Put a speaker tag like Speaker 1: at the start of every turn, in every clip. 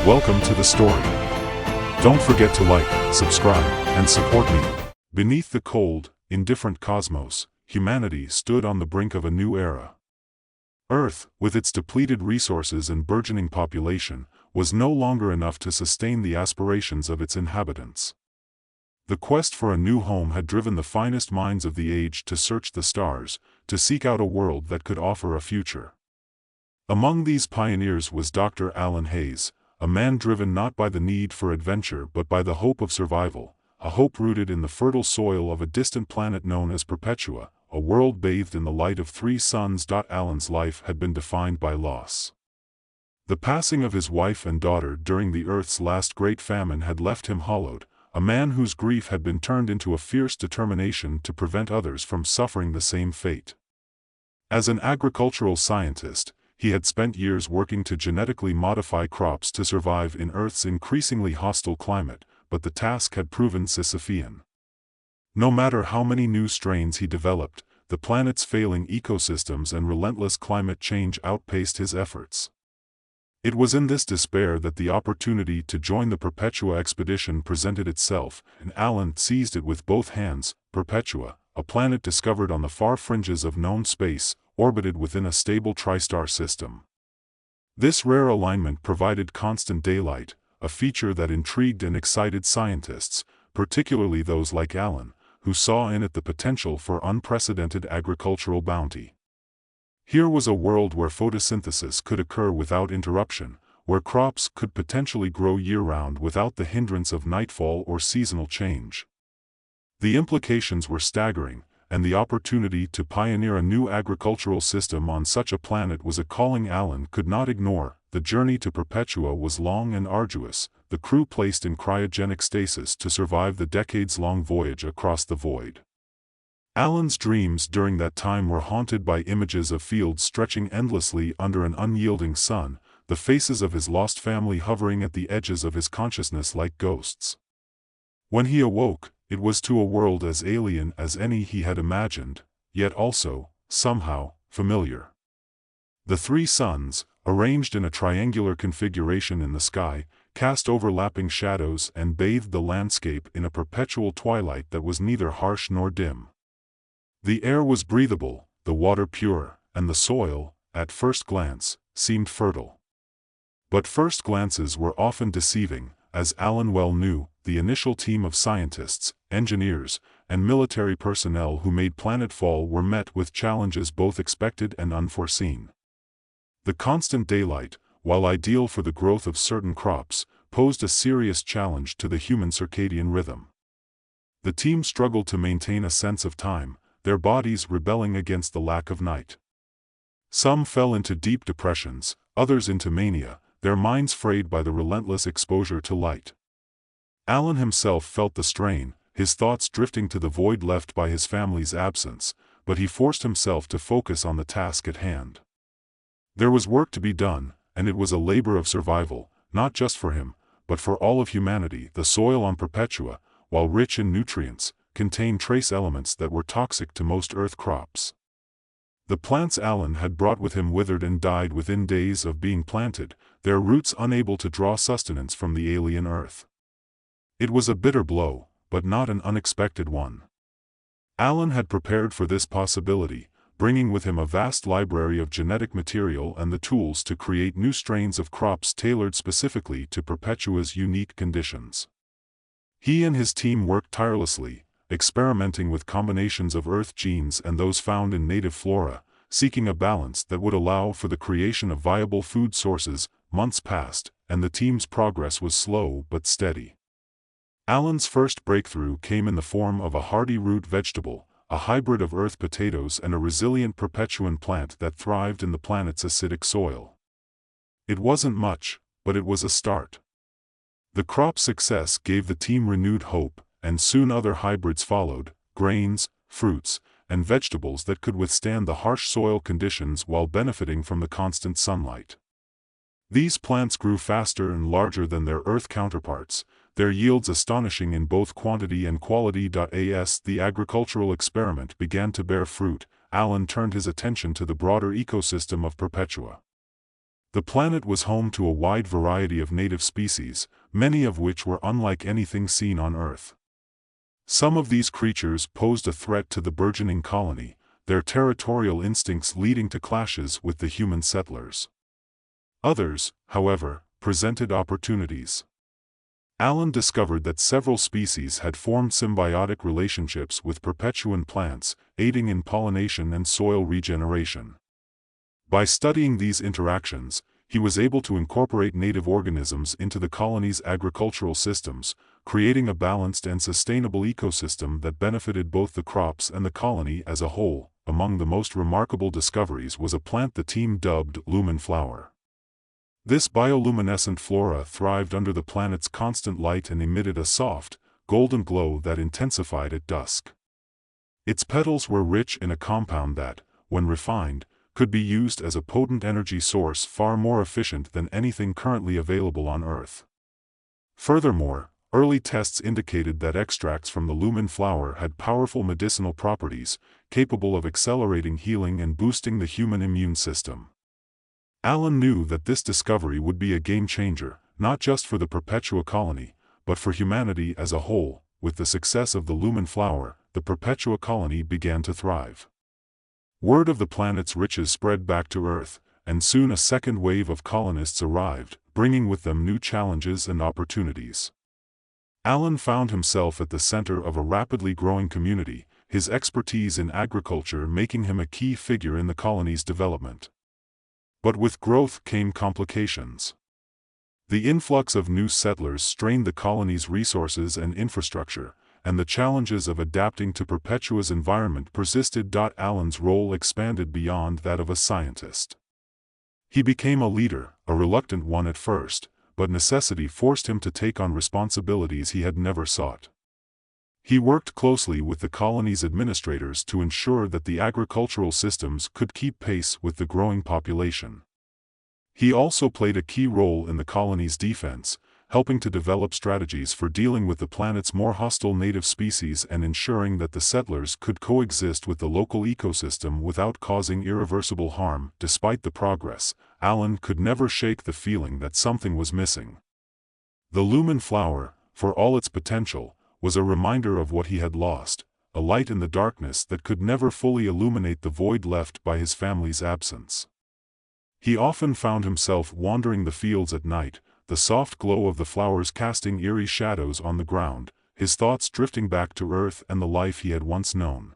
Speaker 1: Welcome to the story. Don't forget to like, subscribe, and support me. Beneath the cold, indifferent cosmos, humanity stood on the brink of a new era. Earth, with its depleted resources and burgeoning population, was no longer enough to sustain the aspirations of its inhabitants. The quest for a new home had driven the finest minds of the age to search the stars, to seek out a world that could offer a future. Among these pioneers was Dr. Alan Hayes, a man driven not by the need for adventure but by the hope of survival, a hope rooted in the fertile soil of a distant planet known as Perpetua, a world bathed in the light of three suns. Alan's life had been defined by loss. The passing of his wife and daughter during the Earth's last great famine had left him hollowed, a man whose grief had been turned into a fierce determination to prevent others from suffering the same fate. As an agricultural scientist, he had spent years working to genetically modify crops to survive in Earth's increasingly hostile climate, but the task had proven Sisyphean. No matter how many new strains he developed, the planet's failing ecosystems and relentless climate change outpaced his efforts. It was in this despair that the opportunity to join the Perpetua expedition presented itself, and Alan seized it with both hands. Perpetua, a planet discovered on the far fringes of known space, orbited within a stable tri-star system. This rare alignment provided constant daylight, a feature that intrigued and excited scientists, particularly those like Alan, who saw in it the potential for unprecedented agricultural bounty. Here was a world where photosynthesis could occur without interruption, where crops could potentially grow year-round without the hindrance of nightfall or seasonal change. The implications were staggering, and the opportunity to pioneer a new agricultural system on such a planet was a calling Alan could not ignore. The journey to Perpetua was long and arduous, the crew placed in cryogenic stasis to survive the decades-long voyage across the void. Alan's dreams during that time were haunted by images of fields stretching endlessly under an unyielding sun, the faces of his lost family hovering at the edges of his consciousness like ghosts. When he awoke, it was to a world as alien as any he had imagined, yet also, somehow, familiar. The three suns, arranged in a triangular configuration in the sky, cast overlapping shadows and bathed the landscape in a perpetual twilight that was neither harsh nor dim. The air was breathable, the water pure, and the soil, at first glance, seemed fertile. But first glances were often deceiving, as Alan well knew. The initial team of scientists, engineers, and military personnel who made planetfall were met with challenges both expected and unforeseen. The constant daylight, while ideal for the growth of certain crops, posed a serious challenge to the human circadian rhythm. The team struggled to maintain a sense of time, their bodies rebelling against the lack of night. Some fell into deep depressions, others into mania, their minds frayed by the relentless exposure to light. Alan himself felt the strain, his thoughts drifting to the void left by his family's absence, but he forced himself to focus on the task at hand. There was work to be done, and it was a labor of survival, not just for him, but for all of humanity. The soil on Perpetua, while rich in nutrients, contained trace elements that were toxic to most Earth crops. The plants Alan had brought with him withered and died within days of being planted, their roots unable to draw sustenance from the alien Earth. It was a bitter blow, but not an unexpected one. Alan had prepared for this possibility, bringing with him a vast library of genetic material and the tools to create new strains of crops tailored specifically to Perpetua's unique conditions. He and his team worked tirelessly, experimenting with combinations of Earth genes and those found in native flora, seeking a balance that would allow for the creation of viable food sources. Months passed, and the team's progress was slow but steady. Alan's first breakthrough came in the form of a hardy root vegetable, a hybrid of Earth potatoes and a resilient Perpetuan plant that thrived in the planet's acidic soil. It wasn't much, but it was a start. The crop's success gave the team renewed hope, and soon other hybrids followed, grains, fruits, and vegetables that could withstand the harsh soil conditions while benefiting from the constant sunlight. These plants grew faster and larger than their Earth counterparts, their yields astonishing in both quantity and quality. As the agricultural experiment began to bear fruit, Alan turned his attention to the broader ecosystem of Perpetua. The planet was home to a wide variety of native species, many of which were unlike anything seen on Earth. Some of these creatures posed a threat to the burgeoning colony, their territorial instincts leading to clashes with the human settlers. Others, however, presented opportunities. Alan discovered that several species had formed symbiotic relationships with perpetuan plants, aiding in pollination and soil regeneration. By studying these interactions, he was able to incorporate native organisms into the colony's agricultural systems, creating a balanced and sustainable ecosystem that benefited both the crops and the colony as a whole. Among the most remarkable discoveries was a plant the team dubbed lumen flower. This bioluminescent flora thrived under the planet's constant light and emitted a soft, golden glow that intensified at dusk. Its petals were rich in a compound that, when refined, could be used as a potent energy source far more efficient than anything currently available on Earth. Furthermore, early tests indicated that extracts from the lumen flower had powerful medicinal properties, capable of accelerating healing and boosting the human immune system. Alan knew that this discovery would be a game-changer, not just for the Perpetua colony, but for humanity as a whole. With the success of the lumen flower, the Perpetua colony began to thrive. Word of the planet's riches spread back to Earth, and soon a second wave of colonists arrived, bringing with them new challenges and opportunities. Alan found himself at the center of a rapidly growing community, his expertise in agriculture making him a key figure in the colony's development. But with growth came complications. The influx of new settlers strained the colony's resources and infrastructure, and the challenges of adapting to Perpetua's environment persisted. Alan's role expanded beyond that of a scientist. He became a leader, a reluctant one at first, but necessity forced him to take on responsibilities he had never sought. He worked closely with the colony's administrators to ensure that the agricultural systems could keep pace with the growing population. He also played a key role in the colony's defense, helping to develop strategies for dealing with the planet's more hostile native species and ensuring that the settlers could coexist with the local ecosystem without causing irreversible harm. Despite the progress, Alan could never shake the feeling that something was missing. The lumen flower, for all its potential, was a reminder of what he had lost, a light in the darkness that could never fully illuminate the void left by his family's absence. He often found himself wandering the fields at night, the soft glow of the flowers casting eerie shadows on the ground, his thoughts drifting back to Earth and the life he had once known.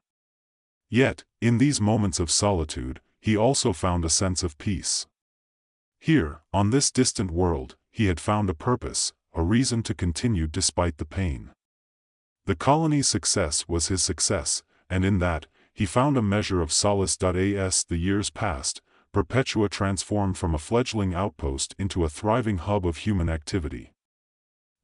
Speaker 1: Yet, in these moments of solitude, he also found a sense of peace. Here, on this distant world, he had found a purpose, a reason to continue despite the pain. The colony's success was his success, and in that, he found a measure of solace. As the years passed, Perpetua transformed from a fledgling outpost into a thriving hub of human activity.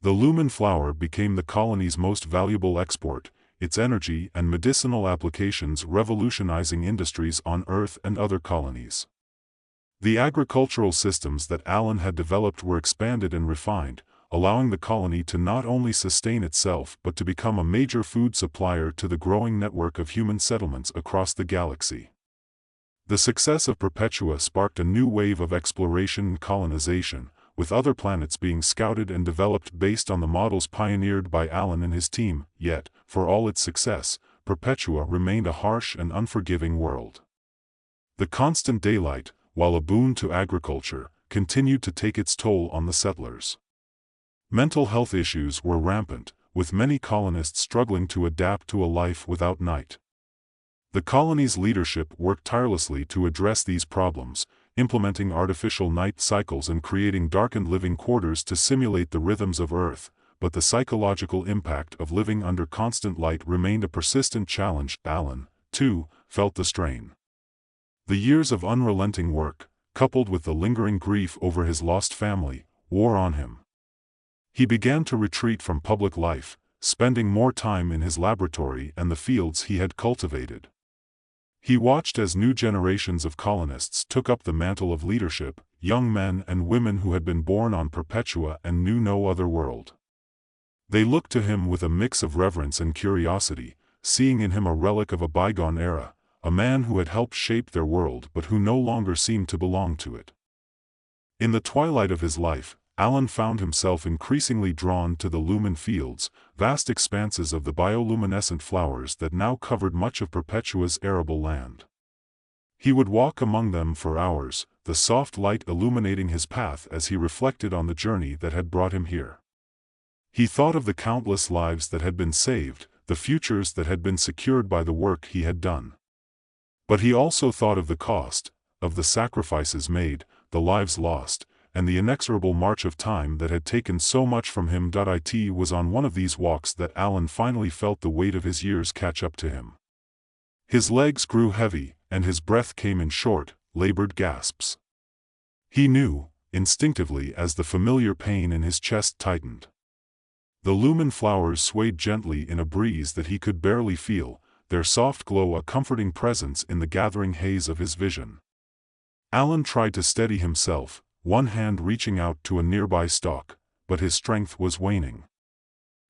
Speaker 1: The lumen flower became the colony's most valuable export, its energy and medicinal applications revolutionizing industries on Earth and other colonies. The agricultural systems that Alan had developed were expanded and refined, allowing the colony to not only sustain itself but to become a major food supplier to the growing network of human settlements across the galaxy. The success of Perpetua sparked a new wave of exploration and colonization, with other planets being scouted and developed based on the models pioneered by Alan and his team. Yet, for all its success, Perpetua remained a harsh and unforgiving world. The constant daylight, while a boon to agriculture, continued to take its toll on the settlers. Mental health issues were rampant, with many colonists struggling to adapt to a life without night. The colony's leadership worked tirelessly to address these problems, implementing artificial night cycles and creating darkened living quarters to simulate the rhythms of Earth, but the psychological impact of living under constant light remained a persistent challenge. Alan, too, felt the strain. The years of unrelenting work, coupled with the lingering grief over his lost family, wore on him. He began to retreat from public life, spending more time in his laboratory and the fields he had cultivated. He watched as new generations of colonists took up the mantle of leadership, young men and women who had been born on Perpetua and knew no other world. They looked to him with a mix of reverence and curiosity, seeing in him a relic of a bygone era, a man who had helped shape their world but who no longer seemed to belong to it. In the twilight of his life, Alan found himself increasingly drawn to the lumen fields, vast expanses of the bioluminescent flowers that now covered much of Perpetua's arable land. He would walk among them for hours, the soft light illuminating his path as he reflected on the journey that had brought him here. He thought of the countless lives that had been saved, the futures that had been secured by the work he had done. But he also thought of the cost, of the sacrifices made, the lives lost, and the inexorable march of time that had taken so much from him. It was on one of these walks that Alan finally felt the weight of his years catch up to him. His legs grew heavy, and his breath came in short, labored gasps. He knew, instinctively, as the familiar pain in his chest tightened. The lumen flowers swayed gently in a breeze that he could barely feel, their soft glow a comforting presence in the gathering haze of his vision. Alan tried to steady himself, one hand reaching out to a nearby stalk, but his strength was waning.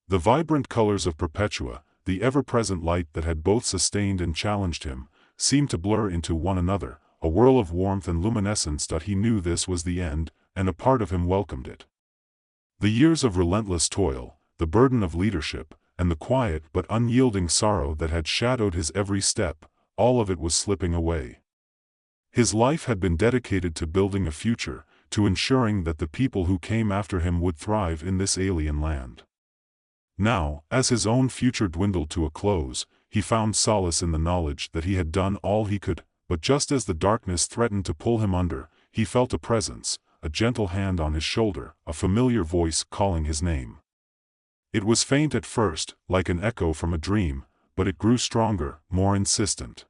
Speaker 1: The vibrant colors of Perpetua, the ever-present light that had both sustained and challenged him, seemed to blur into one another, a whirl of warmth and luminescence. He knew this was the end, and a part of him welcomed it. The years of relentless toil, the burden of leadership, and the quiet but unyielding sorrow that had shadowed his every step, all of it was slipping away. His life had been dedicated to building a future, to ensuring that the people who came after him would thrive in this alien land. Now, as his own future dwindled to a close, he found solace in the knowledge that he had done all he could, but just as the darkness threatened to pull him under, he felt a presence, a gentle hand on his shoulder, a familiar voice calling his name. It was faint at first, like an echo from a dream, but it grew stronger, more insistent.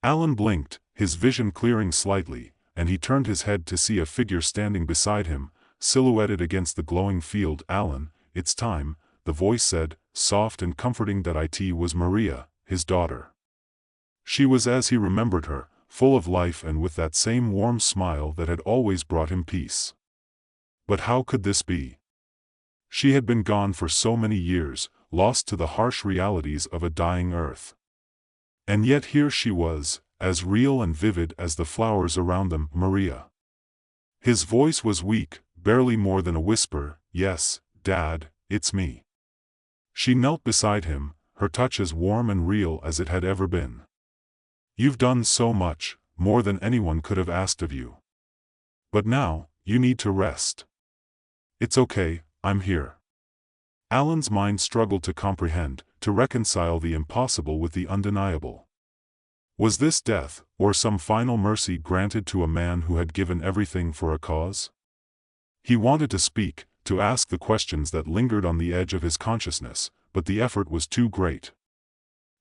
Speaker 1: Alan blinked, his vision clearing slightly, and he turned his head to see a figure standing beside him, silhouetted against the glowing field. "Alan, it's time," the voice said, soft and comforting. It was Maria, his daughter. She was as he remembered her, full of life and with that same warm smile that had always brought him peace. But how could this be? She had been gone for so many years, lost to the harsh realities of a dying earth. And yet here she was, as real and vivid as the flowers around them. "Maria." His voice was weak, barely more than a whisper. "Yes, Dad, it's me." She knelt beside him, her touch as warm and real as it had ever been. "You've done so much, more than anyone could have asked of you. But now, you need to rest." "It's okay, I'm here." Alan's mind struggled to comprehend, to reconcile the impossible with the undeniable. Was this death, or some final mercy granted to a man who had given everything for a cause? He wanted to speak, to ask the questions that lingered on the edge of his consciousness, but the effort was too great.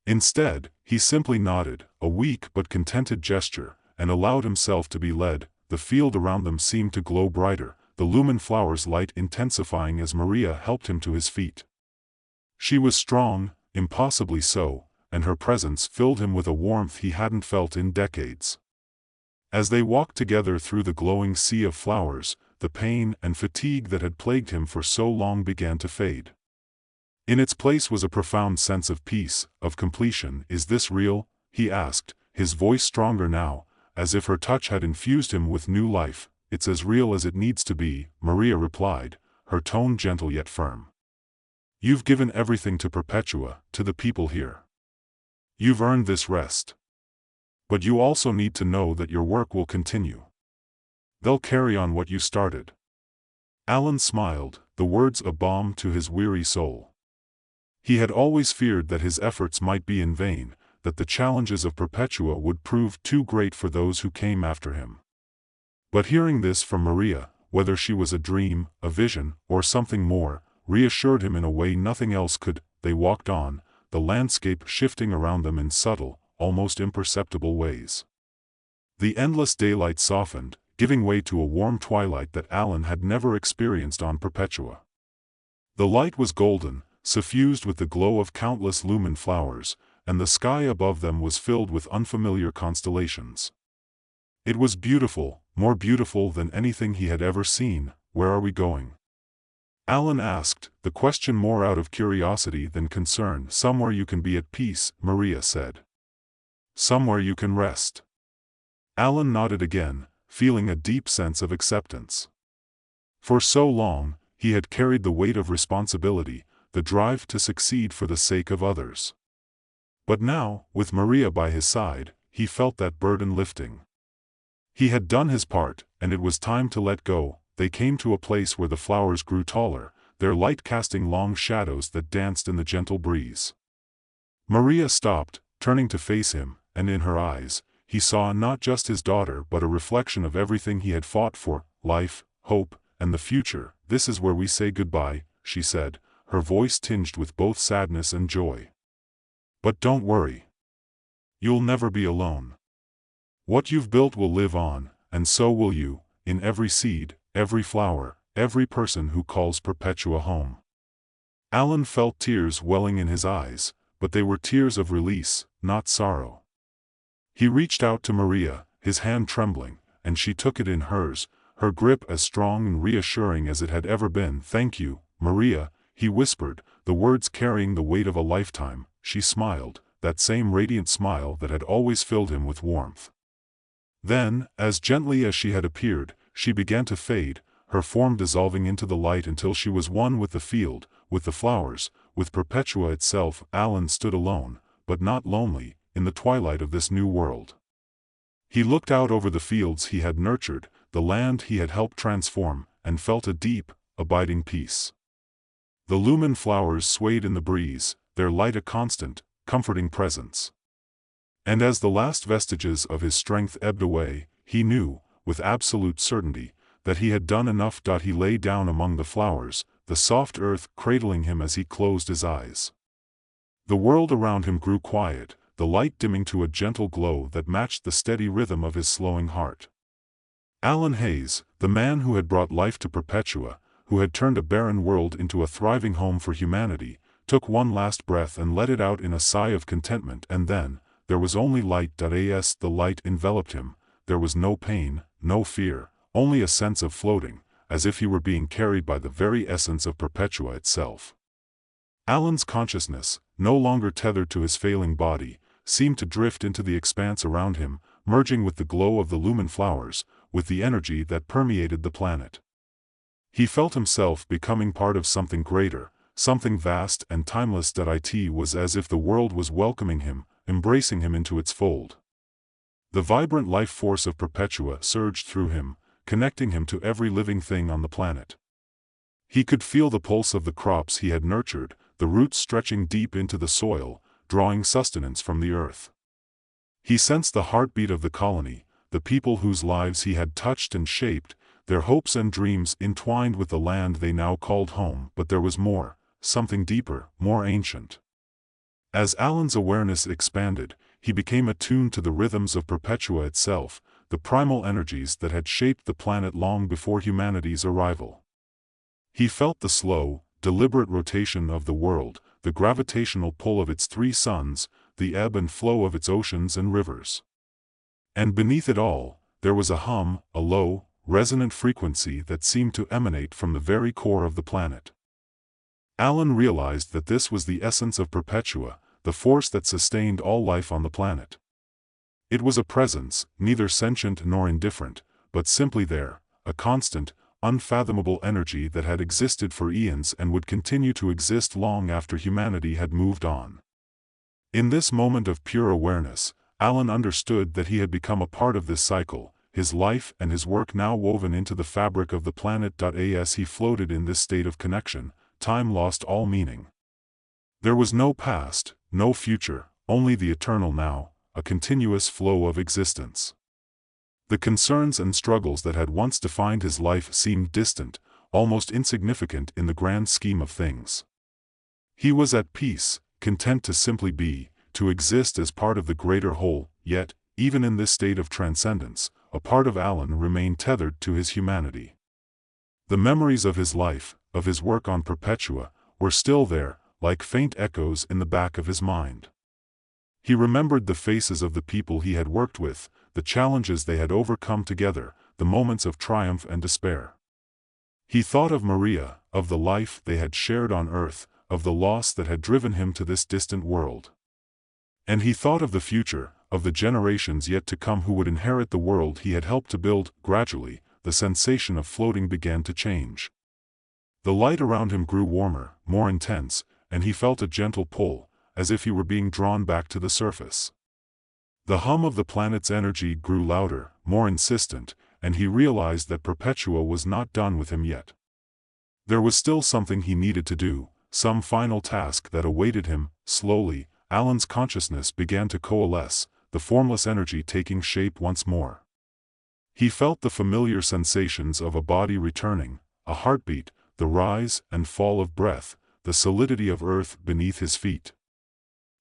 Speaker 1: Instead, he simply nodded, a weak but contented gesture, and allowed himself to be led. The field around them seemed to glow brighter, the lumen flowers' light intensifying as Maria helped him to his feet. She was strong, impossibly so, and her presence filled him with a warmth he hadn't felt in decades. As they walked together through the glowing sea of flowers, the pain and fatigue that had plagued him for so long began to fade. In its place was a profound sense of peace, of completion. "Is this real?" he asked, his voice stronger now, as if her touch had infused him with new life. "It's as real as it needs to be," Maria replied, her tone gentle yet firm. "You've given everything to Perpetua, to the people here. You've earned this rest. But you also need to know that your work will continue. They'll carry on what you started." Alan smiled, the words a balm to his weary soul. He had always feared that his efforts might be in vain, that the challenges of Perpetua would prove too great for those who came after him. But hearing this from Maria, whether she was a dream, a vision, or something more, reassured him in a way nothing else could. They walked on, the landscape shifting around them in subtle, almost imperceptible ways. The endless daylight softened, giving way to a warm twilight that Alan had never experienced on Perpetua. The light was golden, suffused with the glow of countless lumen flowers, and the sky above them was filled with unfamiliar constellations. It was beautiful, more beautiful than anything he had ever seen. "Where are we going?" Alan asked, the question more out of curiosity than concern. "Somewhere you can be at peace," Maria said. "Somewhere you can rest." Alan nodded again, feeling a deep sense of acceptance. For so long, he had carried the weight of responsibility, the drive to succeed for the sake of others. But now, with Maria by his side, he felt that burden lifting. He had done his part, and it was time to let go. They came to a place where the flowers grew taller, their light casting long shadows that danced in the gentle breeze. Maria stopped, turning to face him, and in her eyes, he saw not just his daughter but a reflection of everything he had fought for, life, hope, and the future. "This is where we say goodbye," she said, her voice tinged with both sadness and joy. "But don't worry. You'll never be alone. What you've built will live on, and so will you, in every seed, every flower, every person who calls Perpetua home." Alan felt tears welling in his eyes, but they were tears of release, not sorrow. He reached out to Maria, his hand trembling, and she took it in hers, her grip as strong and reassuring as it had ever been. "Thank you, Maria," he whispered, the words carrying the weight of a lifetime. She smiled, that same radiant smile that had always filled him with warmth. Then, as gently as she had appeared, she began to fade, her form dissolving into the light until she was one with the field, with the flowers, with Perpetua itself. Alan stood alone, but not lonely, in the twilight of this new world. He looked out over the fields he had nurtured, the land he had helped transform, and felt a deep, abiding peace. The lumen flowers swayed in the breeze, their light a constant, comforting presence. And as the last vestiges of his strength ebbed away, he knew, with absolute certainty, that he had done enough. He lay down among the flowers, the soft earth cradling him as he closed his eyes. The world around him grew quiet, the light dimming to a gentle glow that matched the steady rhythm of his slowing heart. Alan Hayes, the man who had brought life to Perpetua, who had turned a barren world into a thriving home for humanity, took one last breath and let it out in a sigh of contentment. And then, there was only light. As the light enveloped him, there was no pain, no fear, only a sense of floating, as if he were being carried by the very essence of Perpetua itself. Alan's consciousness, no longer tethered to his failing body, seemed to drift into the expanse around him, merging with the glow of the lumen flowers, with the energy that permeated the planet. He felt himself becoming part of something greater, something vast and timeless. It was as if the world was welcoming him, embracing him into its fold. The vibrant life force of Perpetua surged through him, connecting him to every living thing on the planet. He could feel the pulse of the crops he had nurtured, the roots stretching deep into the soil, drawing sustenance from the earth. He sensed the heartbeat of the colony, the people whose lives he had touched and shaped, their hopes and dreams entwined with the land they now called home. But there was more, something deeper, more ancient. As Alan's awareness expanded, he became attuned to the rhythms of Perpetua itself, the primal energies that had shaped the planet long before humanity's arrival. He felt the slow, deliberate rotation of the world, the gravitational pull of its three suns, the ebb and flow of its oceans and rivers. And beneath it all, there was a hum, a low, resonant frequency that seemed to emanate from the very core of the planet. Alan realized that this was the essence of Perpetua, the force that sustained all life on the planet. It was a presence, neither sentient nor indifferent, but simply there, a constant, unfathomable energy that had existed for eons and would continue to exist long after humanity had moved on. In this moment of pure awareness, Alan understood that he had become a part of this cycle, his life and his work now woven into the fabric of the planet. As he floated in this state of connection, time lost all meaning. There was no past, no future, only the eternal now, a continuous flow of existence. The concerns and struggles that had once defined his life seemed distant, almost insignificant in the grand scheme of things. He was at peace, content to simply be, to exist as part of the greater whole. Yet, even in this state of transcendence, a part of Alan remained tethered to his humanity. The memories of his life, of his work on Perpetua, were still there, like faint echoes in the back of his mind. He remembered the faces of the people he had worked with, the challenges they had overcome together, the moments of triumph and despair. He thought of Maria, of the life they had shared on Earth, of the loss that had driven him to this distant world. And he thought of the future, of the generations yet to come who would inherit the world he had helped to build. Gradually, the sensation of floating began to change. The light around him grew warmer, more intense, and he felt a gentle pull, as if he were being drawn back to the surface. The hum of the planet's energy grew louder, more insistent, and he realized that Perpetua was not done with him yet. There was still something he needed to do, some final task that awaited him. Slowly, Alan's consciousness began to coalesce, the formless energy taking shape once more. He felt the familiar sensations of a body returning, a heartbeat, the rise and fall of breath, the solidity of earth beneath his feet.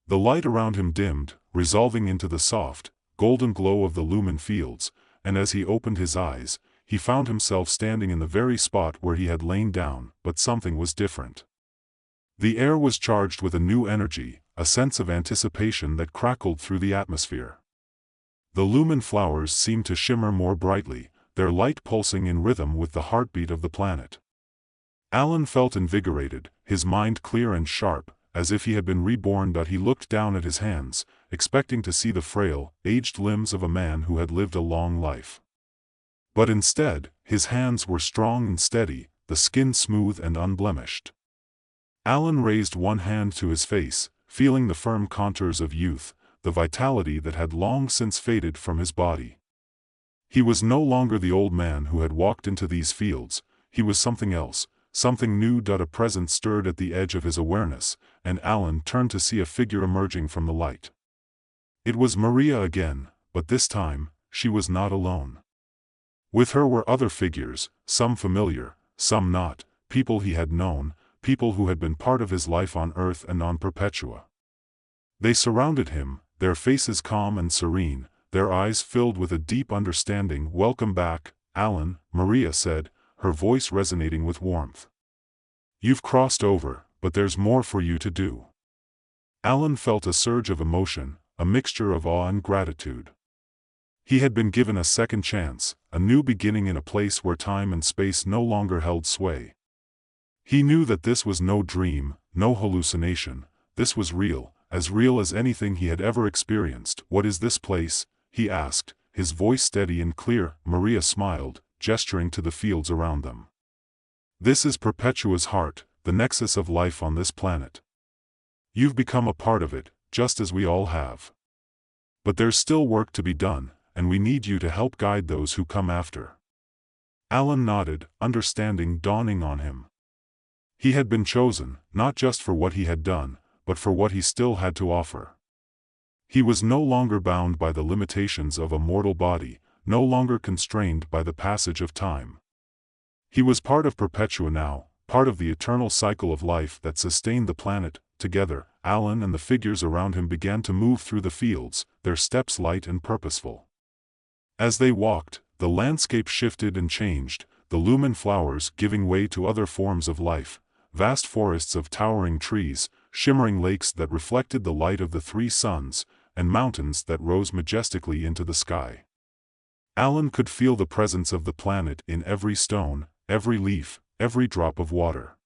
Speaker 1: The light around him dimmed, resolving into the soft, golden glow of the lumen fields, and as he opened his eyes, he found himself standing in the very spot where he had lain down. But something was different. The air was charged with a new energy, a sense of anticipation that crackled through the atmosphere. The lumen flowers seemed to shimmer more brightly, their light pulsing in rhythm with the heartbeat of the planet. Alan felt invigorated, his mind clear and sharp, as if he had been reborn. He looked down at his hands, expecting to see the frail, aged limbs of a man who had lived a long life. But instead, his hands were strong and steady, the skin smooth and unblemished. Alan raised one hand to his face, feeling the firm contours of youth, the vitality that had long since faded from his body. He was no longer the old man who had walked into these fields, he was something else, something new. A presence stirred at the edge of his awareness, and Alan turned to see a figure emerging from the light. It was Maria again, but this time, she was not alone. With her were other figures, some familiar, some not, people he had known, people who had been part of his life on Earth and on Perpetua. They surrounded him, their faces calm and serene, their eyes filled with a deep understanding. "Welcome back, Alan," Maria said, her voice resonating with warmth. "You've crossed over, but there's more for you to do." Alan felt a surge of emotion, a mixture of awe and gratitude. He had been given a second chance, a new beginning in a place where time and space no longer held sway. He knew that this was no dream, no hallucination, this was real as anything he had ever experienced. "What is this place?" he asked, his voice steady and clear. Maria smiled, gesturing to the fields around them. "This is Perpetua's heart, the nexus of life on this planet. You've become a part of it, just as we all have. But there's still work to be done, and we need you to help guide those who come after." Alan nodded, understanding dawning on him. He had been chosen, not just for what he had done, but for what he still had to offer. He was no longer bound by the limitations of a mortal body, no longer constrained by the passage of time. He was part of Perpetua now, part of the eternal cycle of life that sustained the planet. Together, Alan and the figures around him began to move through the fields, their steps light and purposeful. As they walked, the landscape shifted and changed, the lumen flowers giving way to other forms of life, vast forests of towering trees, shimmering lakes that reflected the light of the three suns, and mountains that rose majestically into the sky. Alan could feel the presence of the planet in every stone, every leaf, every drop of water.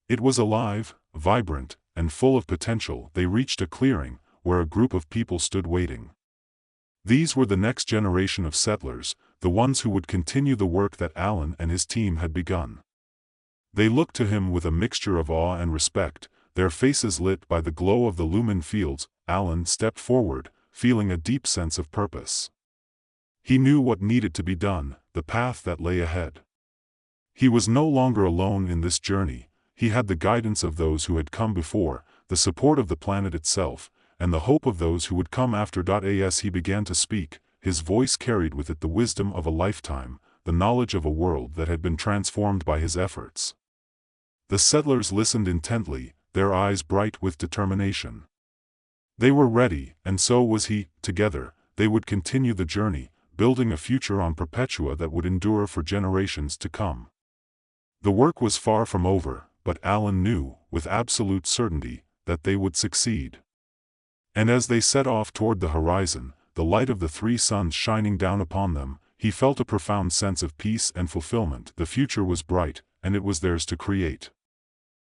Speaker 1: It was alive, vibrant, and full of potential. They reached a clearing, where a group of people stood waiting. These were the next generation of settlers, the ones who would continue the work that Alan and his team had begun. They looked to him with a mixture of awe and respect, their faces lit by the glow of the lumen fields. Alan stepped forward, feeling a deep sense of purpose. He knew what needed to be done, the path that lay ahead. He was no longer alone in this journey, he had the guidance of those who had come before, the support of the planet itself, and the hope of those who would come after. As he began to speak, his voice carried with it the wisdom of a lifetime, the knowledge of a world that had been transformed by his efforts. The settlers listened intently, their eyes bright with determination. They were ready, and so was he. Together, they would continue the journey, building a future on Perpetua that would endure for generations to come. The work was far from over, but Alan knew, with absolute certainty, that they would succeed. And as they set off toward the horizon, the light of the three suns shining down upon them, he felt a profound sense of peace and fulfillment. The future was bright, and it was theirs to create.